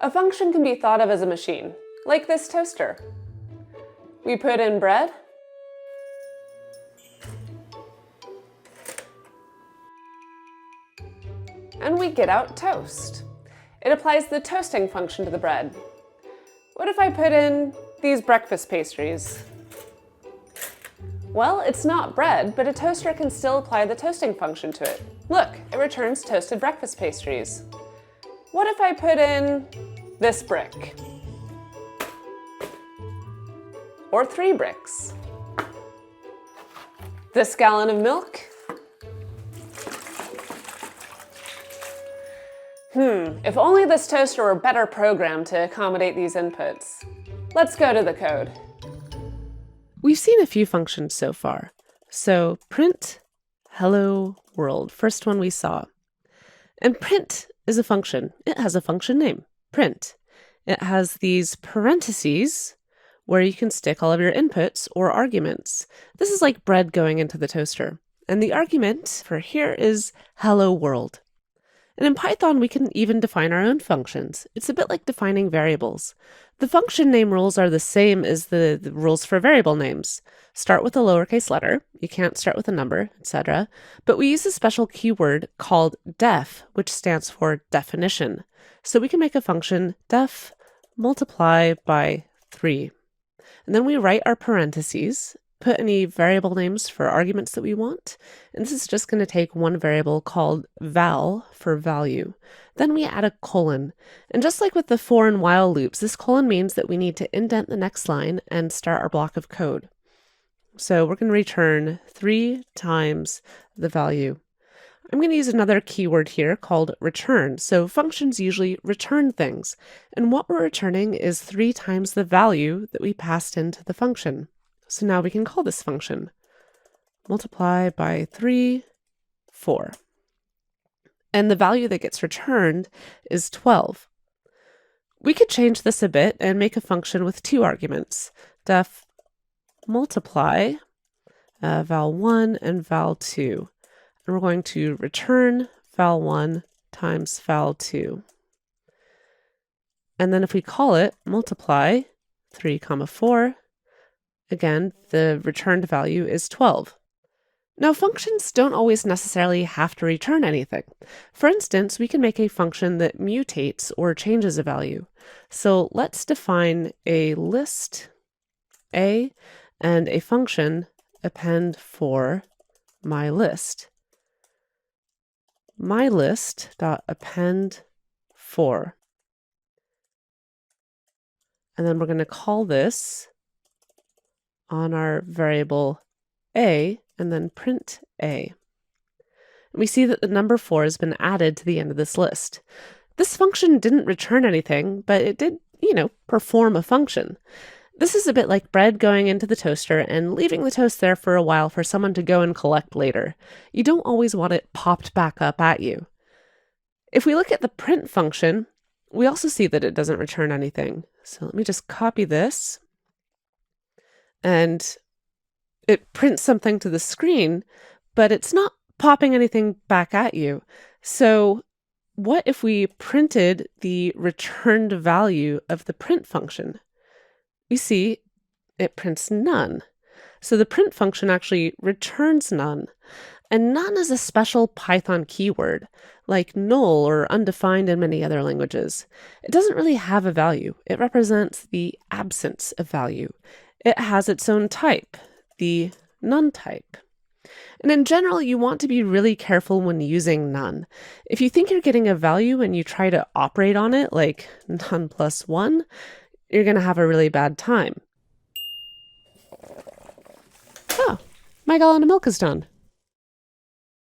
A function can be thought of as a machine, like this toaster. We put in bread, and we get out toast. It applies the toasting function to the bread. What if I put in these breakfast pastries? Well, it's not bread, but a toaster can still apply the toasting function to it. Look, it returns toasted breakfast pastries. What if I put in this brick? Or 3 bricks? This gallon of milk? If only this toaster were better programmed to accommodate these inputs. Let's go to the code. We've seen a few functions so far. So print hello world, first one we saw. And print is a function. It has a function name, print. It has these parentheses where you can stick all of your inputs or arguments. This is like bread going into the toaster. And the argument for here is hello world. And in Python, we can even define our own functions. It's a bit like defining variables. The function name rules are the same as the rules for variable names. Start with a lowercase letter. You can't start with a number, etc. But we use a special keyword called def, which stands for definition. So we can make a function def multiply by 3. And then we write our parentheses, put any variable names for arguments that we want. And this is just going to take one variable called val for value. Then we add a colon. And just like with the for and while loops, this colon means that we need to indent the next line and start our block of code. So we're going to return 3 times the value. I'm going to use another keyword here called return. So functions usually return things. And what we're returning is 3 times the value that we passed into the function. So now we can call this function multiply by 3, 4. And the value that gets returned is 12. We could change this a bit and make a function with 2 arguments, def multiply val1 and val2. And we're going to return val1 times val2. And then if we call it multiply 3, 4, again, the returned value is 12. Now, functions don't always necessarily have to return anything. For instance, we can make a function that mutates or changes a value. So let's define a list A and a function append for my list. MyList.append for. And then we're going to call this on our variable A, and then print A. And we see that the number 4 has been added to the end of this list. This function didn't return anything, but it did, perform a function. This is a bit like bread going into the toaster and leaving the toast there for a while for someone to go and collect later. You don't always want it popped back up at you. If we look at the print function, we also see that it doesn't return anything. So let me just copy this. And it prints something to the screen, but it's not popping anything back at you. So what if we printed the returned value of the print function? We see it prints none. So the print function actually returns none. And none is a special Python keyword, like null or undefined in many other languages. It doesn't really have a value. It represents the absence of value. It has its own type, the none type. And in general, you want to be really careful when using none. If you think you're getting a value and you try to operate on it, like none plus 1, you're going to have a really bad time. Oh, my gallon of milk is done.